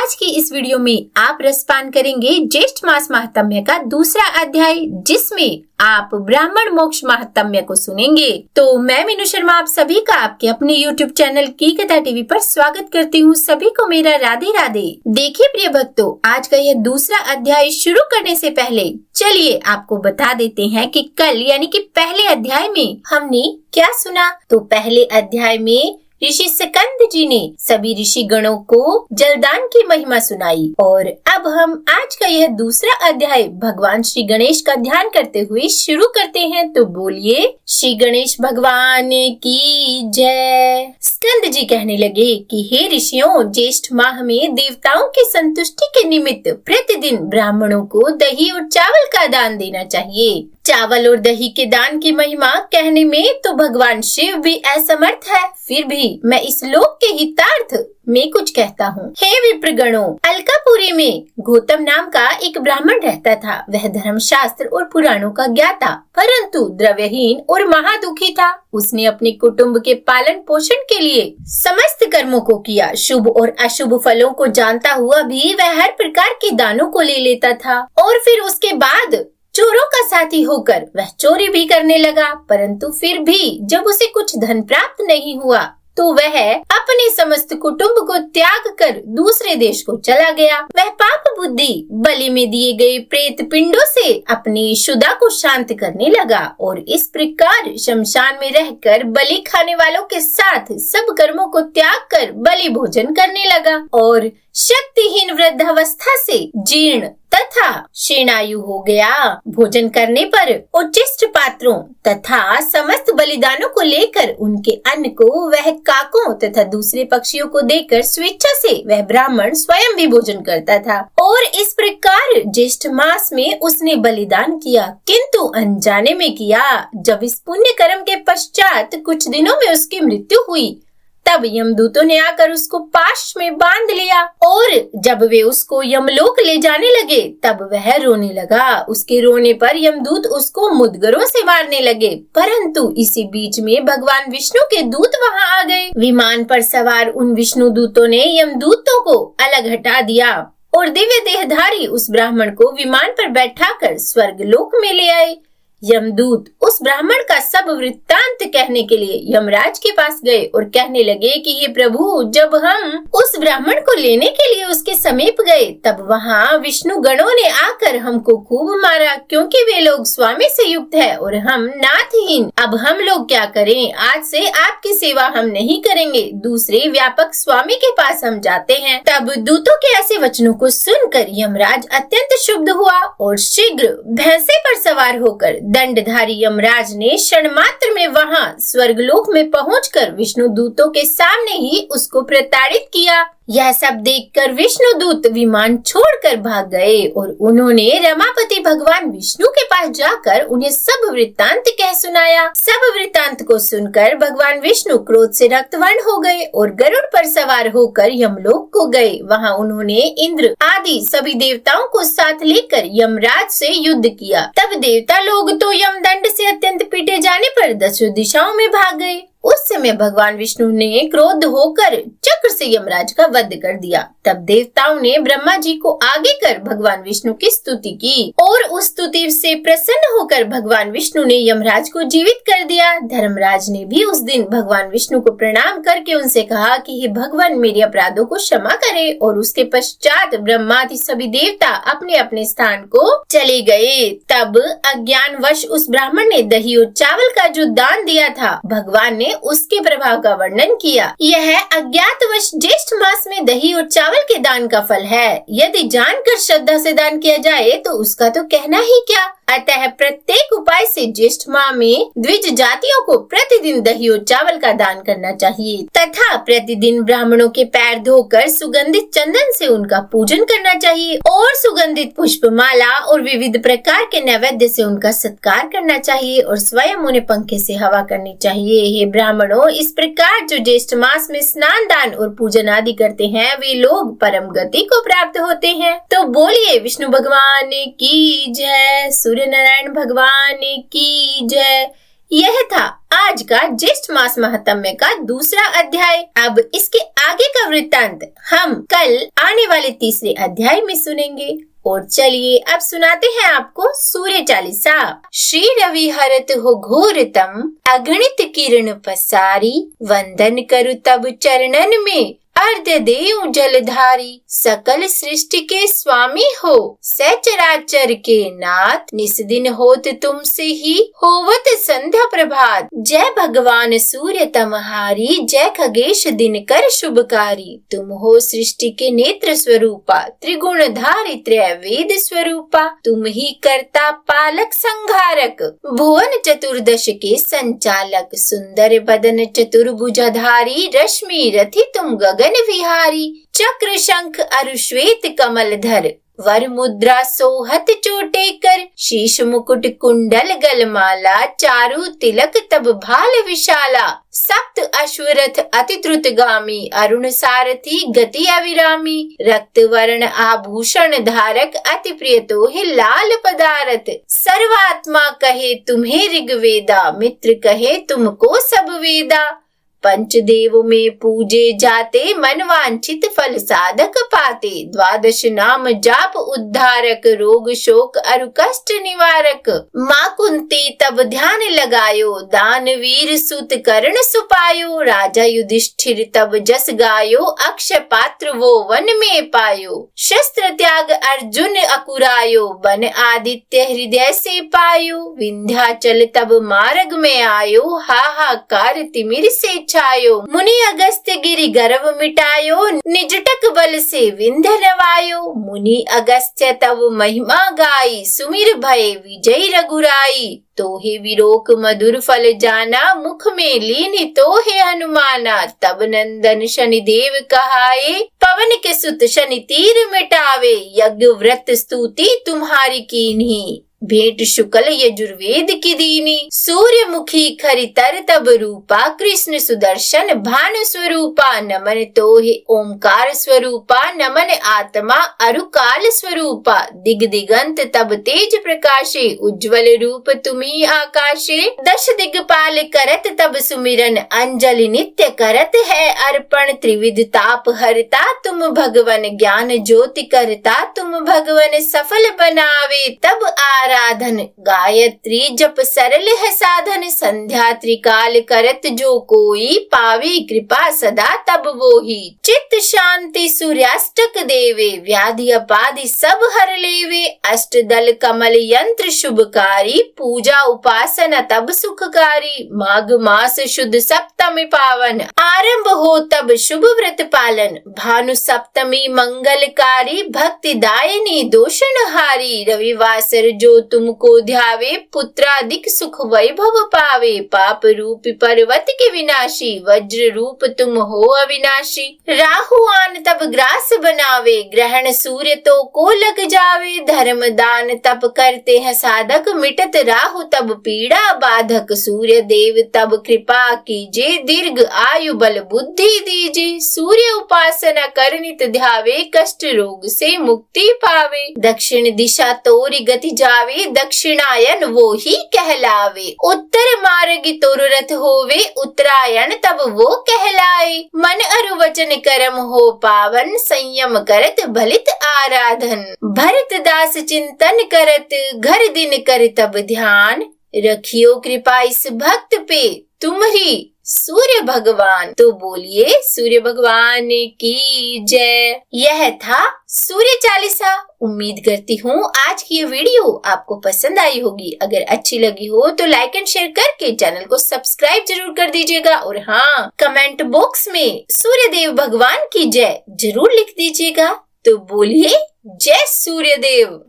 आज की इस वीडियो में आप रसपान करेंगे ज्येष्ठ मास महात्म्य का दूसरा अध्याय, जिसमें आप ब्राह्मण मोक्ष महात्म्य को सुनेंगे। तो मैं मीनू शर्मा आप सभी का आपके अपने YouTube चैनल की कथा टीवी पर स्वागत करती हूँ। सभी को मेरा राधे राधे। देखिए प्रिय भक्तों, आज का यह दूसरा अध्याय शुरू करने से पहले चलिए आपको बता देते हैं कि कल यानी कि पहले अध्याय में हमने क्या सुना। तो पहले अध्याय में ऋषि स्कंद जी ने सभी ऋषि गणों को जलदान की महिमा सुनाई और अब हम आज का यह दूसरा अध्याय भगवान श्री गणेश का ध्यान करते हुए शुरू करते हैं। तो बोलिए श्री गणेश भगवान की जय। स्कंद जी कहने लगे कि हे ऋषियों, ज्येष्ठ माह में देवताओं की संतुष्टि के निमित्त प्रतिदिन ब्राह्मणों को दही और चावल का दान देना चाहिए। चावल और दही के दान की महिमा कहने में तो भगवान शिव भी असमर्थ है, फिर भी मैं इस लोक के हितार्थ में कुछ कहता हूँ। हे विप्रगणों, अलकापुरी में गौतम नाम का एक ब्राह्मण रहता था। वह धर्मशास्त्र और पुराणों का ज्ञाता परंतु द्रव्यहीन और महादुखी था। उसने अपने कुटुंब के पालन पोषण के लिए समस्त कर्मों को किया। शुभ और अशुभ फलों को जानता हुआ भी वह हर प्रकार के दानों को ले लेता था और फिर उसके बाद चोरों का साथी होकर वह चोरी भी करने लगा। परंतु फिर भी जब उसे कुछ धन प्राप्त नहीं हुआ तो वह अपने समस्त कुटुंब को त्याग कर दूसरे देश को चला गया। वह पाप बुद्धि बलि में दिए गए प्रेत पिंडों से अपनी शुदा को शांत करने लगा और इस प्रकार शमशान में रहकर बलि खाने वालों के साथ सब कर्मों को त्याग कर बलि भोजन करने लगा और शक्तिहीन वृद्धावस्था से जीर्ण तथा शीर्णायु हो गया। भोजन करने पर उच्चिष्ट पात्रों तथा समस्त बलिदानों को लेकर उनके अन्न को वह काकों तथा दूसरे पक्षियों को देकर स्वेच्छा से वह ब्राह्मण स्वयं भी भोजन करता था और इस प्रकार ज्येष्ठ मास में उसने बलिदान किया, किंतु अनजाने में किया। जब इस पुण्य कर्म के पश्चात कुछ दिनों में उसकी मृत्यु हुई तब यमदूतों ने आकर उसको पाश में बांध लिया और जब वे उसको यमलोक ले जाने लगे तब वह रोने लगा। उसके रोने पर यमदूत उसको मुद्गरों से मारने लगे, परंतु इसी बीच में भगवान विष्णु के दूत वहां आ गए। विमान पर सवार उन विष्णु दूतों ने यमदूतों को अलग हटा दिया और दिव्य देहधारी उस ब्राह्मण को विमान पर बैठाकर स्वर्ग लोक में ले आए। यमदूत उस ब्राह्मण का सब वृत्तांत कहने के लिए यमराज के पास गए और कहने लगे कि हे प्रभु, जब हम उस ब्राह्मण को लेने के लिए उसके समीप गए तब वहाँ विष्णु गणों ने आकर हमको खूब मारा, क्योंकि वे लोग स्वामी से युक्त है और हम नाथहीन। अब हम लोग क्या करें? आज से आपकी सेवा हम नहीं करेंगे, दूसरे व्यापक स्वामी के पास हम जाते हैं। तब दूतों के ऐसे वचनों को सुनकर यमराज अत्यंत क्षुब्ध हुआ और शीघ्र भैंसे पर सवार होकर दंडधारी यमराज ने क्षण मात्र में वहां स्वर्गलोक में पहुंचकर विष्णु दूतों के सामने ही उसको प्रताड़ित किया। यह सब देखकर विष्णु दूत विमान छोड़कर भाग गए और उन्होंने रमापति भगवान विष्णु के पास जाकर उन्हें सब वृत्तांत कह सुनाया। सब वृत्तांत को सुनकर भगवान विष्णु क्रोध से रक्तवर्ण हो गए और गरुड़ पर सवार होकर यमलोक को गए। वहां उन्होंने इंद्र आदि सभी देवताओं को साथ लेकर यमराज से युद्ध किया। तब देवता लोग तो यमदंड से अत्यंत पीटे जाने पर दसों दिशाओं में भाग गए। उस समय भगवान विष्णु ने क्रोध होकर चक्र से यमराज का वध कर दिया। तब देवताओं ने ब्रह्मा जी को आगे कर भगवान विष्णु की स्तुति की और उस स्तुति से प्रसन्न होकर भगवान विष्णु ने यमराज को जीवित कर दिया। धर्मराज ने भी उस दिन भगवान विष्णु को प्रणाम करके उनसे कहा कि हे भगवान, मेरे अपराधों को क्षमा करे और उसके पश्चात ब्रह्मादि सभी देवता अपने अपने स्थान को चले गए। तब अज्ञानवश उस ब्राह्मण ने दही और चावल का जो दान दिया था, भगवान ने उसके प्रभाव का वर्णन किया। यह अज्ञातवश ज्येष्ठ मास में दही और चावल के दान का फल है। यदि जानकर श्रद्धा से दान किया जाए तो उसका तो कहना ही क्या। अतः प्रत्येक उपाय से ज्येष्ठ माह में द्विज जातियों को प्रतिदिन दही और चावल का दान करना चाहिए तथा प्रतिदिन ब्राह्मणों के पैर धोकर सुगंधित चंदन से उनका पूजन करना चाहिए और सुगंधित पुष्पमाला और विविध प्रकार के नैवेद्य से उनका सत्कार करना चाहिए और स्वयं उन्हें पंखे से हवा करनी चाहिए। हे ब्राह्मणों, इस प्रकार जो ज्येष्ठ मास में स्नान दान और पूजन आदि करते हैं वे लोग परम गति को प्राप्त होते हैं। तो बोलिए विष्णु भगवान की जय, सूर्य नारायण भगवान की जय। यह था आज का ज्येष्ठ मास महात्म्य का दूसरा अध्याय। अब इसके आगे का वृत्तांत हम कल आने वाले तीसरे अध्याय में सुनेंगे। और चलिए अब सुनाते हैं आपको सूर्य चालीसा। श्री रवि हरत हो घोरतम, अगणित किरण पसारी, वंदन करु तब चरणन में, अर्ध देव जलधारी, सकल सृष्टि के स्वामी हो, सचराचर के नाथ, निस्दिन होत तुमसे ही होवत संध्या प्रभात। जय भगवान सूर्य तमहारी, जय खगेश दिनकर शुभकारी, तुम हो सृष्टि के नेत्र स्वरूपा, त्रिगुण धारी त्रैवेद स्वरूपा, तुम ही कर्ता पालक संहारक, भुवन चतुर्दश के संचालक, सुंदर बदन चतुर्भुजधारी, रश्मि रथि तुम गगन विहारी, चक्र शंख अरुश्वेत कमल धर, वर मुद्रा सोहत चोटे कर, शीश मुकुट कुंडल गलमाला, चारु तिलक तब भाल विशाला, सप्त अश्वरथ अति द्रुतगामी, अरुण सारथी गति अविरामी, रक्त वर्ण आभूषण धारक, अति प्रिय तोहे लाल पदारथ, सर्वात्मा कहे तुम्हें ऋग्वेदा, मित्र कहे तुमको सब वेदा, पंचदेव में पूजे जाते, मन वांछित फल साधक पाते, द्वादश नाम जाप उद्धारक, रोग शोक अरु कष्ट निवारक, माँ कुंती तब ध्यान लगायो, दानवीर सुत कर्ण सुपायो, राजा युधिष्ठिर तब जस गायो, अक्षय पात्र वो वन में पायो, शस्त्र त्याग अर्जुन अकुरायो, बन आदित्य हृदय से पायो, विंध्याचल तब मार्ग में आयो, हाहाकार तिमिर से छायो, मुनि अगस्त्य गिरि गर्व मिटायो, निजटक बल से विंध्य नवायो, मुनि अगस्त्य तब महिमा गाई, सुमिर भय विजय रघुराई, तोहे विरोक मधुर फल जाना, मुख में लीन तोहे हनुमाना, तब नंदन शनि देव कहाए, पवन के सुत शनि तीर मिटावे, यज्ञ व्रत स्तुति तुम्हारी कीन्ही, भेंट शुक्ल यजुर्वेद की दीनी, सूर्यमुखी खरितर तब रूपा, कृष्ण सुदर्शन भानु स्वरूपा, नमन तोहे ओमकार स्वरूपा, नमन आत्मा अरुकाल स्वरूपा, दिग दिगंत तब तेज प्रकाशे, उज्ज्वल रूप तुम्ही आकाशे, दश दिग्पाल करत तब सुमिरन, अंजलि नित्य करत है अर्पण, त्रिविध ताप हरता तुम भगवन, ज्ञान ज्योति करता तुम भगवन, सफल बनावे तब आराधन, गायत्री जप सरल है साधन, संध्या त्रिकाल करत जो कोई, पावे कृपा सदा तब वो ही, चित्त शांति सूर्याष्टक देवे, व्याधि अपाधि सब हर लेवे, अष्ट दल कमल यंत्र शुभकारी, पूजा उपासना तब सुखकारी, माघ मास शुद्ध सप्तमी पावन, आरंभ हो तब शुभ व्रत पालन, भानु सप्तमी मंगलकारी, भक्ति दायिनी दोषण हारी, रविवासर जो तुमको ध्यावे, पुत्रादिक सुख वैभव पावे, पाप रूपी पर्वत के विनाशी, वज्र रूप तुम हो अविनाशी, राहुआन तब ग्रास बनावे, ग्रहण सूर्य तो को लग जावे, धर्म दान तब करते हैं साधक, मिटत राहु तब पीड़ा बाधक, सूर्य देव तब कृपा कीजे, दीर्घ आयु बल बुद्धि दीजे, सूर्य उपासना कर नित ध्यावे, कष्ट रोग से मुक्ति पावे, दक्षिण दिशा तोरी गति जावे, दक्षिणायन वो ही कहलावे, उत्तर मार्ग तोर रथ होवे, उत्तरायण तब वो कहलाए, मन अरु वचन कर्म हो पावन, संयम करत भलित आराधन, भरत दास चिंतन करत, घर दिन कर तब ध्यान, रखियो कृपा इस भक्त पे तुम्हारी सूर्य भगवान। तो बोलिए सूर्य भगवान की जय। यह था सूर्य चालीसा। उम्मीद करती हूँ आज की ये वीडियो आपको पसंद आई होगी। अगर अच्छी लगी हो तो लाइक एंड शेयर करके चैनल को सब्सक्राइब जरूर कर दीजिएगा। और हाँ, कमेंट बॉक्स में सूर्य देव भगवान की जय जरूर लिख दीजिएगा। तो बोलिए जय सूर्य देव।